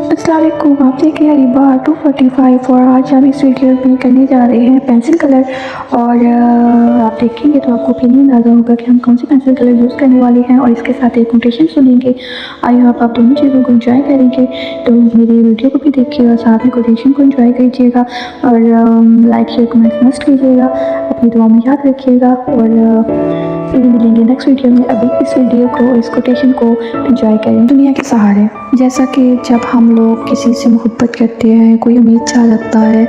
अस्सलाम वालेकुम। आप देख रहे हैं रिबा 245 और आज हम इस वीडियो में करने जा रहे हैं पेंसिल कलर। और आप देखेंगे तो आपको भी नहीं अंदाज़ा होगा कि हम कौन सी पेंसिल कलर यूज़ करने वाले हैं और इसके साथ एक नोटेशन सुनेंगे। आई होप आप दोनों चीज़ों को इंजॉय करेंगे, तो मेरी वीडियो को भी देखिएगा, साथ में कोटेशन को इंजॉय कीजिएगा और लाइक शेयर कमेंट मस्ट कीजिएगा। अपनी दुआ में याद रखिएगा और फिर मिलेंगे नेक्स्ट वीडियो में। अभी इस वीडियो को, इस कोटेशन को एंजॉय करें। दुनिया के सहारे, जैसा कि जब हम लोग किसी से मोहब्बत करते हैं, कोई हमें अच्छा लगता है,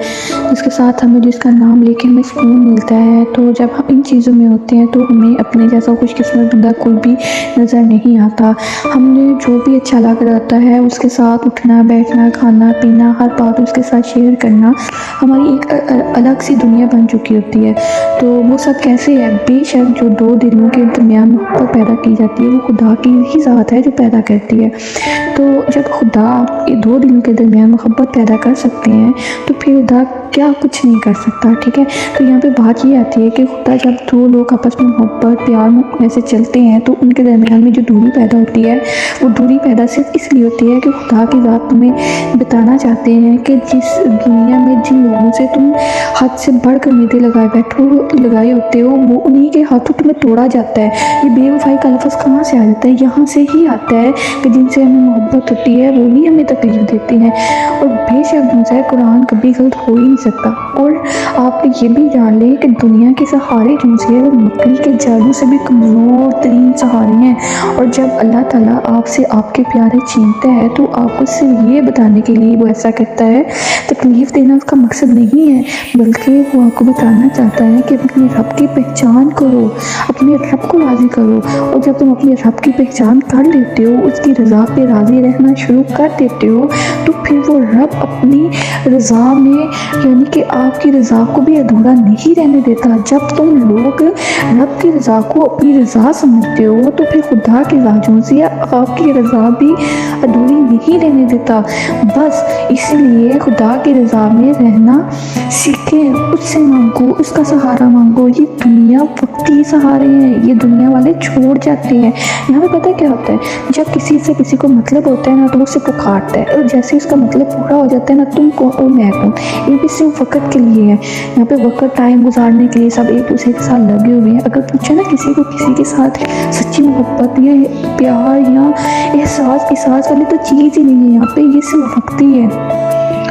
जिसके साथ हमें, जिसका नाम लेके हमें सुकून मिलता है, तो जब हम इन चीज़ों में होते हैं तो हमें अपने जैसा खुशकिस्मत बंदा कोई भी नज़र नहीं आता। हमने जो भी अच्छा लग रहा है उसके साथ उठना बैठना, खाना पीना, हर बात उसके साथ शेयर करना हमारी एक अलग सी दुनिया बन चुकी होती है। तो वो सब कैसे है? बेशक जो दो दिलों के दरमियान मोहब्बत पैदा की जाती है वो खुदा की ही ज़ात है जो पैदा करती है। तो जब खुदा ये दो दिलों के दरमियान मोहब्बत पैदा कर सकते हैं तो फिर खुदा क्या कुछ नहीं कर सकता। ठीक है, तो यहाँ पे बात ये आती है कि खुदा जब दो लोग आपस में मोहब्बत प्यार में ऐसे चलते हैं तो उनके दरमियान में जो दूरी पैदा होती है वो दूरी पैदा सिर्फ इसलिए होती है कि खुदा की ज़ात तुम्हें बताना चाहते हैं कि जिस दुनिया में जिन लोगों से तुम हद से बढ़कर उम्मीदें लगाए होते हो वो उन्हीं के हाथों तुम्हें तोड़ा जाता है। ये बेवफाई का लफ्ज़ कहाँ से आ जाता है? यहाँ से ही आता है कि जिनसे हमें मोहब्बत होती है वो ही हमें तकलीफ देती हैं। और बेशक मुझे कुरान कभी गलत हो ही नहीं सकता। और आप ये भी जान लें कि दुनिया के सहारे जो है वो मकड़ी के जादू से भी कमज़ोर तरीन सहारे हैं। और जब अल्लाह ताला आपसे आपके प्यारे छीनता है तो आपको सिर्फ ये बताने के लिए वो ऐसा करता है। तकलीफ़ देना उसका मकसद नहीं है, बल्कि वो आपको बताना चाहता है कि अपने रब की पहचान करो, अपने रब को राज़ी करो। और जब तुम अपने रब की पहचान कर लेते हो, उसकी रज़ा पे राज़ी रहना शुरू कर देते हो, तो फिर वो रब अपनी रज़ा में, यानी कि आपकी रज़ा को भी अधूरा नहीं रहने देता। जब तुम लोग रब की रज़ा को अपनी रज़ा समझते हो तो फिर खुदा की राजों से आपकी रज़ा भी अधूरी नहीं रहने देता। बस इसलिए खुदा की रज़ा में रहना सीखें, उससे मांगो, उसका सहारा मांगो। ये दुनिया वक्ती सहारे हैं, ये दुनिया वाले छोड़ जाते हैं। यहाँ पे पता है क्या होता है? जब किसी से किसी को मतलब होता है ना तो वो उससे पुकारता है, और जैसे उसका मतलब पूरा हो जाता है ना, तुम कौन और मैं कौन, ये भी सिर्फ वक्त के लिए है। यहाँ पे वक्त टाइम गुजारने के लिए सब एक दूसरे के साथ लगे हुए हैं। अगर पूछा ना किसी को किसी के साथ सच्ची मोहब्बत या प्यार या एहसास वाली तो चीज़ ही नहीं है। यहाँ पे ये सिर्फ वक्त ही है।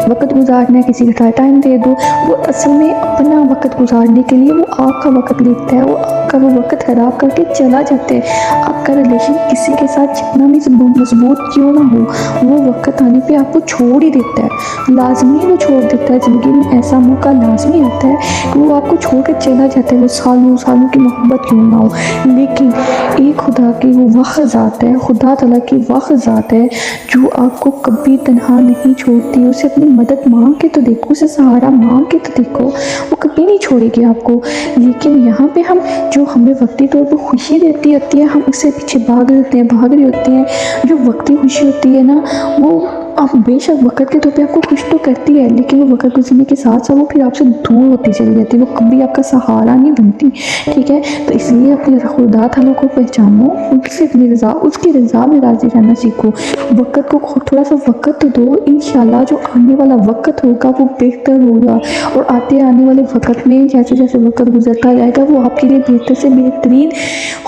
वक्त गुजारना है, किसी के साथ टाइम दे दो, वो असल में अपना वक्त गुजारने के लिए वो आपका वक्त लेता है, वो आपका वो वक्त खराब करके चला जाता है। आपका रिलेशन किसी के साथ जितना भी मजबूत क्यों ना हो, वो वक्त आने पे आपको छोड़ ही देता है। लाजमी वो छोड़ देता है। ज़िंदगी में ऐसा मौका लाजमी आता है कि वो आपको छोड़ कर चला जाता है, वो सालों सालों की मोहब्बत क्यों ना हो। लेकिन एक खुदा की वो वह ज़ात है, खुदा तआला की वह ज़ात है जो आपको कभी तन्हा नहीं छोड़ती। उसे अपनी मदद मांग के तो देखो, उसे सहारा मांग के तो देखो, वो कभी नहीं छोड़ेगी आपको। लेकिन यहाँ पे हम जो हमें वक्ती तौर पर खुशी देती होती है, हम उससे पीछे भाग रही होती हैं। जो वक्ती खुशी होती है ना, वो आप बेशक वक्त के तौर पे आपको खुश तो करती है, लेकिन वो वक्त गुजरने के साथ साथ वो फिर आपसे दूर होती चली जाती है, वो कभी आपका सहारा नहीं बनती। ठीक है, तो इसलिए अपने खुदा ताला को पहचानो, उससे अपनी रज़ा, उसकी रज़ा में राज़ी रहना सीखो। वक्त को थोड़ा सा वक्त तो दो, इंशाल्लाह जो आने वाला वक्त होगा वो बेहतर होगा। और आने वाले वक्त में जैसे जैसे वक्त गुजरता जाएगा वो आपके लिए बेहतर से बेहतरीन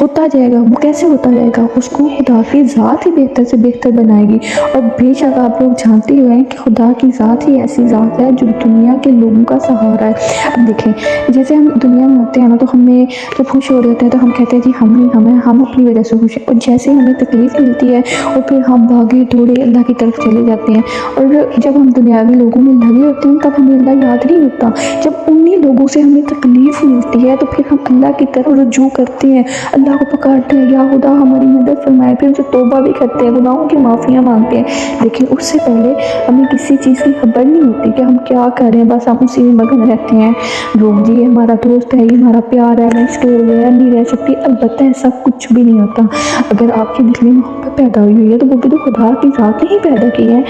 होता जाएगा। वो कैसे होता जाएगा? उसको खुदा की ज़ात ही बेहतर से बेहतर बनाएगी। और बेशक आप लोग जानते हुए हैं कि खुदा की ज़ात ही ऐसी ज़ात है जो दुनिया के लोगों का सहारा है। अब देखें, जैसे हम दुनिया में होते हैं ना तो हमें जब खुश हो रहे होते हैं तो हम कहते हैं जी हम अपनी वजह से खुश हैं। और जैसे हमें तकलीफ़ मिलती है और फिर हम भागे दौड़े अल्लाह की तरफ चले जाते हैं। और जब हम दुनियावी लोगों में लगे होते हैं तब हमें अल्लाह याद नहीं होता। जब उन्हीं लोगों से हमें तकलीफ़ मिलती है तो फिर हम अल्लाह की तरफ रुजू करते हैं, अल्लाह को पुकारते हैं, या खुदा हमारी मदद फरमाए। फिर उनसे तौबा भी करते हैं, गुनाहों की माफ़ियाँ मांगते हैं। लेकिन उससे पहले हमें किसी चीज़ की खबर नहीं होती कि हम क्या कर रहे हैं, बस हम उसी में मगन रहते हैं। लोग जी हमारा दोस्त है, ये हमारा प्यार है, मैं इसके बगैर नहीं रह सकती। अलबत्ता ऐसा कुछ भी नहीं होता। अगर आपके दिल में मोहब्बत पैदा हुई है तो वो भी तो खुदा की ज़ात ने ही पैदा की है।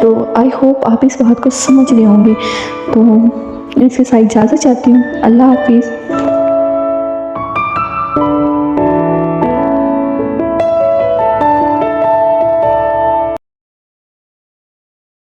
तो आई होप आप इस बात को समझ रहे होंगे। तो इसके साथ इजाज़त चाहती हूँ। अल्लाह हाफिज़।